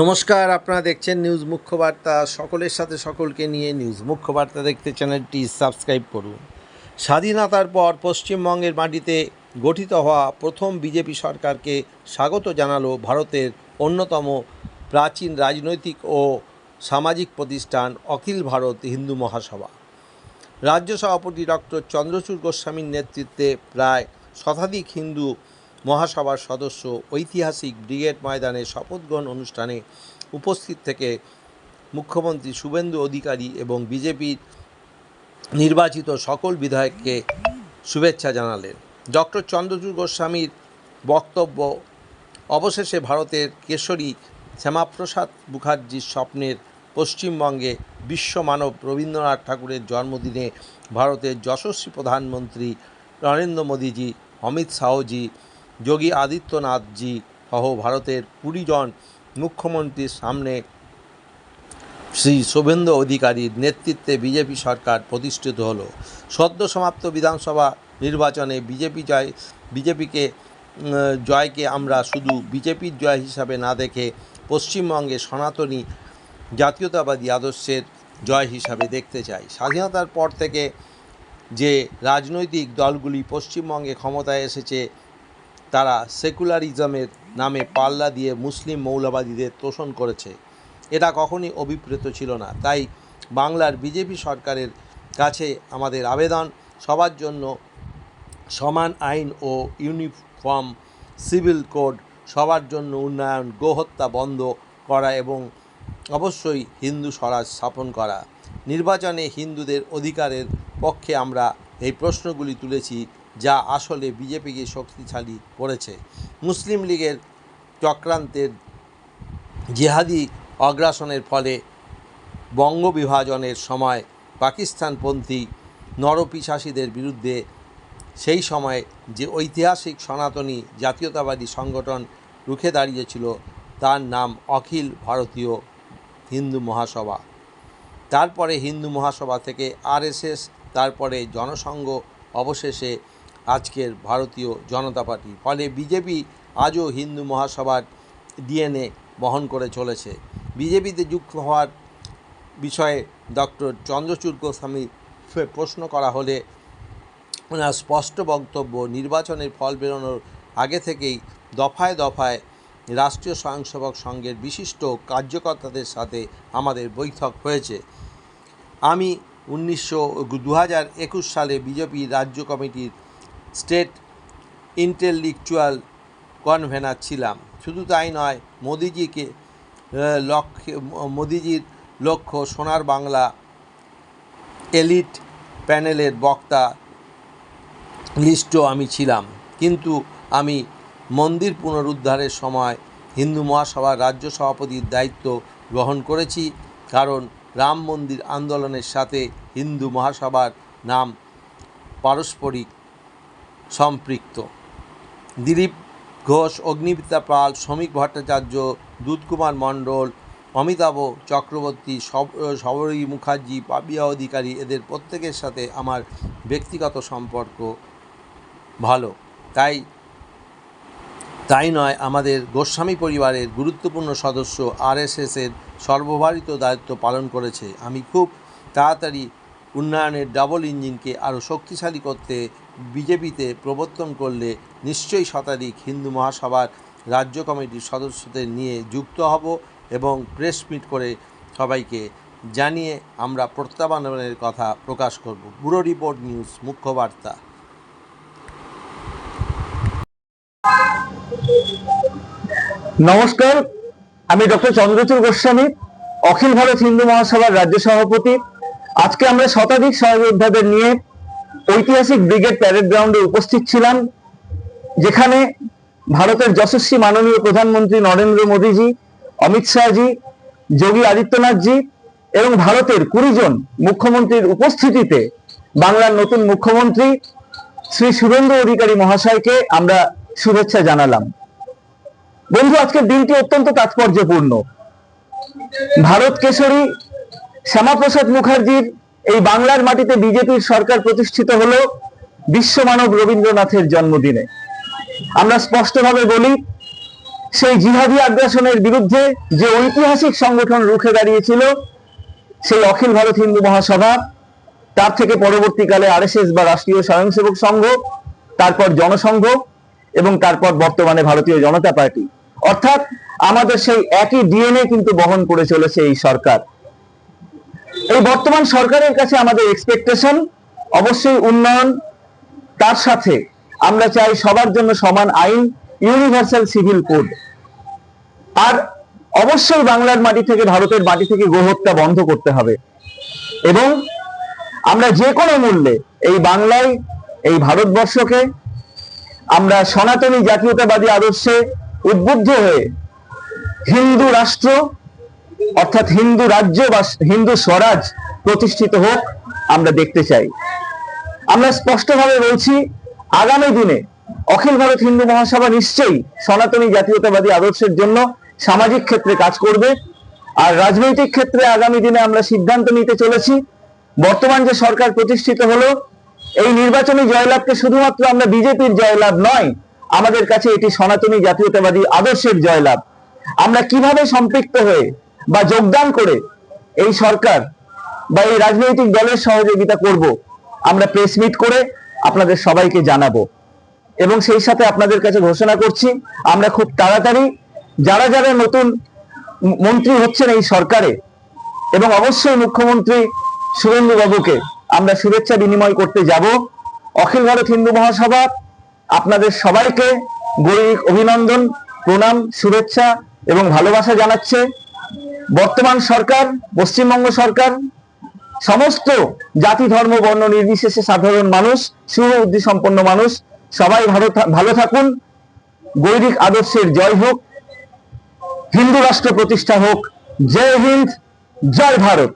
নমস্কার, আপনারা দেখছেন নিউজ মুখ্য বার্তা। সকলের সাথে সকলকে নিয়ে নিউজ মুখ্য বার্তা দেখতে চ্যানেলটি সাবস্ক্রাইব করুন। স্বাধীনতার পর পশ্চিমবঙ্গের মাটিতে গঠিত হওয়া প্রথম বিজেপি সরকারকে স্বাগত জানালো ভারতের অন্যতম প্রাচীন রাজনৈতিক ও সামাজিক প্রতিষ্ঠান অখিল ভারত হিন্দু মহাসভা। রাজ্য সভাপতি ডক্টর চন্দ্রচূড় গোস্বামীর নেতৃত্বে প্রায় শতাধিক হিন্দু মহাসভার সদস্য ঐতিহাসিক ব্রিগেড ময়দানে শপথ গ্রহণ অনুষ্ঠানে উপস্থিত থেকে মুখ্যমন্ত্রী শুভেন্দু অধিকারী এবং বিজেপির নির্বাচিত সকল বিধায়ককে শুভেচ্ছা জানালেন। ডক্টর চন্দ্রচূড় গোস্বামীর বক্তব্য, অবশেষে ভারতের কেশরী শ্যামাপ্রসাদ মুখার্জির স্বপ্নের পশ্চিমবঙ্গে বিশ্বমানব রবীন্দ্রনাথ ঠাকুরের জন্মদিনে ভারতের যশস্বী প্রধানমন্ত্রী নরেন্দ্র মোদীজি, অমিত শাহজি, যোগী আদিত্যনাথজি সহ ভারতের 20 জন মুখ্যমন্ত্রীর সামনে শ্রী শুভেন্দু অধিকারীর নেতৃত্বে বিজেপি সরকার প্রতিষ্ঠিত হলো। সদ্য সমাপ্ত বিধানসভা নির্বাচনে বিজেপিকে জয়কে আমরা শুধু বিজেপির জয় হিসাবে না দেখে পশ্চিমবঙ্গে সনাতনী জাতীয়তাবাদী আদর্শের জয় হিসাবে দেখতে চাই। স্বাধীনতার পর থেকে যে রাজনৈতিক দলগুলি পশ্চিমবঙ্গে ক্ষমতায় এসেছে, তারা সেকুলারিজমের নামে পাল্লা দিয়ে মুসলিম মৌলবাদীদের তোষণ করেছে। এটা কখনই অভিপ্রেত ছিল না। তাই বাংলার বিজেপি সরকারের কাছে আমাদের আবেদন, সবার জন্য সমান আইন ও ইউনিফর্ম সিভিল কোড, সবার জন্য উন্নয়ন, গোহত্যা বন্ধ করা এবং অবশ্যই হিন্দু স্বরাজ স্থাপন করা। নির্বাচনে হিন্দুদের অধিকারের পক্ষে আমরা এই প্রশ্নগুলি তুলেছি, যা আসলে বিজেপিকে শক্তিশালী করেছে। মুসলিম লীগের চক্রান্তের জিহাদি অগ্রাসনের ফলে বঙ্গ বিভাজনের সময় পাকিস্তানপন্থী নরপিশাচীদের বিরুদ্ধে সেই সময় যে ঐতিহাসিক সনাতনী জাতীয়তাবাদী সংগঠন রুখে দাঁড়িয়েছিল, তার নাম অখিল ভারতীয় হিন্দু মহাসভা। তারপরে হিন্দু মহাসভা থেকে আরএসএস, তারপরে জনসংঘ, অবশেষে আজকের ভারতীয় জনতা পার্টি। ফলে বিজেপি আজও হিন্দু মহাসভার ডিএনএ বহন করে চলেছে। বিজেপিতে যুক্ত হওয়ার বিষয়ে ডক্টর চন্দ্রচূড় গোস্বামী প্রশ্ন করা হলে ওনার স্পষ্ট বক্তব্য, নির্বাচনের ফল বেরোনোর আগে থেকেই দফায় দফায় রাষ্ট্রীয় স্বয়ংসেবক সংঘের বিশিষ্ট কার্যকর্তাদের সাথে আমাদের বৈঠক হয়েছে। আমি 2021 সালে বিজেপি রাজ্য কমিটির স্টেট ইন্টেলেকচুয়াল কনভেনার ছিলাম। শুধু তাই নয়, মোদিজির লক্ষ্য সোনার বাংলা এলিট প্যানেলের বক্তা লিস্টও আমি ছিলাম। কিন্তু আমি মন্দির পুনরুদ্ধারের সময় হিন্দু মহাসভার রাজ্য সভাপতির দায়িত্ব গ্রহণ করেছি, কারণ রাম মন্দির আন্দোলনের সাথে হিন্দু মহাসভার নাম পারস্পরিক সম্পৃক্ত। দিলীপ ঘোষ, অগ্নিমিত্রা পাল, শ্রমিক ভট্টাচার্য, দুধকুমার মণ্ডল, অমিতাভ চক্রবর্তী, শবরী মুখার্জি, পাপিয়া অধিকারী, এদের প্রত্যেকের সাথে আমার ব্যক্তিগত সম্পর্ক ভালো। তাই নয়, আমাদের গোস্বামী পরিবারের গুরুত্বপূর্ণ সদস্য আরএসএসের সর্বভারিত দায়িত্ব পালন করেছে। আমি খুব তাড়াতাড়ি উন্নয়নের ডাবল ইঞ্জিনকে আরও শক্তিশালী করতে বিজেপিতে প্রবর্তন করলে নিশ্চয়ই শতাধিক হিন্দু মহাসভার রাজ্য কমিটির সদস্যদের নিয়ে যুক্ত হব এবং প্রেস মিট করে সবাইকে জানিয়ে আমরা প্রত্যাবানের কথা প্রকাশ করব। ব্যুরো রিপোর্ট, নিউজ মুখ্য বার্তা। নমস্কার, আমি ডক্টর চন্দ্রচূড় গোস্বামী, অখিল ভারত হিন্দু মহাসভার রাজ্য সভাপতি। আজকে আমরা শতাধিক সহযোদ্ধাদের নিয়ে ঐতিহাসিক ব্রিগেড প্যারেড গ্রাউন্ডে উপস্থিত ছিলাম, যেখানে ভারতের যশস্বী মাননীয় প্রধানমন্ত্রী নরেন্দ্র মোদীজি, অমিত শাহজি, যোগী আদিত্যনাথজি এবং ভারতের 20 জন মুখ্যমন্ত্রীর উপস্থিতিতে বাংলার নতুন মুখ্যমন্ত্রী শ্রী শুভেন্দু অধিকারী মহাশয়কে আমরা শুভেচ্ছা জানালাম। বন্ধু, আজকের দিনটি অত্যন্ত তাৎপর্যপূর্ণ। ভারত কেশরী শ্যামাপ্রসাদ মুখার্জির এই বাংলার মাটিতে বিজেপির সরকার প্রতিষ্ঠিত হলো বিশ্বমানব রবীন্দ্রনাথের জন্মদিনে। আমরা স্পষ্টভাবে বলি, সেই জিহাদি আগ্রাসনের বিরুদ্ধে যে ঐতিহাসিক সংগঠন রুখে দাঁড়িয়েছিল সেই অখিল ভারত হিন্দু মহাসভা, তার থেকে পরবর্তীকালে আরএসএস বা রাষ্ট্রীয় স্বয়ংসেবক সংঘ, তারপর জনসংঘ এবং তারপর বর্তমানে ভারতীয় জনতা পার্টি, অর্থাৎ আমাদের সেই একই ডিএনএ কিন্তু বহন করে চলেছে এই সরকার। এই বর্তমান সরকারের কাছে আমাদের এক্সপেকটেশন অবশ্যই উন্নয়ন, তার সাথে আমরা চাই সবার জন্য সমান আইন, ইউনিভার্সাল সিভিল কোড, আর অবশ্যই বাংলার মাটি থেকে, ভারতের মাটি থেকে গোহত্যা বন্ধ করতে হবে। এবং আমরা যে কোনো মূল্যে এই বাংলায়, এই ভারতবর্ষকে আমরা সনাতনী জাতীয়তাবাদী আদর্শে উদ্বুদ্ধ হয়ে হিন্দু রাষ্ট্র অর্থাৎ হিন্দু রাজ্য বা হিন্দু স্বরাজ প্রতিষ্ঠিত হোক আমরা দেখতে চাই। আমরা স্পষ্টভাবে বলছি, আগামী দিনে অখিল ভারত হিন্দু মহাসভা নিশ্চয়ই সনাতনী জাতীয়তাবাদী আদর্শের জন্য সামাজিক ক্ষেত্রে কাজ করবে। আর রাজনৈতিক ক্ষেত্রে আগামী দিনে আমরা সিদ্ধান্ত নিতে চলেছি, বর্তমান যে সরকার প্রতিষ্ঠিত হলো, এই নির্বাচনী জয়লাভকে শুধুমাত্র আমরা বিজেপির জয়লাভ নয়, আমাদের কাছে এটি সনাতনী জাতীয়তাবাদী আদর্শের জয়লাভ। আমরা কিভাবে সম্পৃক্ত হয়ে বা যোগদান করে এই সরকার বা এই রাজনৈতিক দলের সহযোগিতা করব, আমরা প্রেস মিট করে আপনাদের সবাইকে জানাবো। এবং সেই সাথে আপনাদের কাছে ঘোষণা করছি, আমরা খুব তাড়াতাড়ি যারা যারা নতুন মন্ত্রী হচ্ছেন এই সরকারে, এবং অবশ্যই মুখ্যমন্ত্রী শুভেন্দু বাবুকে আমরা শুভেচ্ছা বিনিময় করতে যাব। অখিল ভারত হিন্দু মহাসভা আপনাদের সবাইকে গৌরী অভিনন্দন, প্রণাম, শুভেচ্ছা এবং ভালোবাসা জানাচ্ছে। বর্তমান সরকার, পশ্চিমবঙ্গ সরকার, সমস্ত জাতি ধর্ম বর্ণ নির্বিশেষে সাধারণ মানুষ, সুবুদ্ধি সম্পন্ন মানুষ সবাই ভালো থাকুন। গৈরিক আদর্শের জয় হোক, হিন্দু রাষ্ট্র প্রতিষ্ঠা হোক। জয় হিন্দ, জয় ভারত।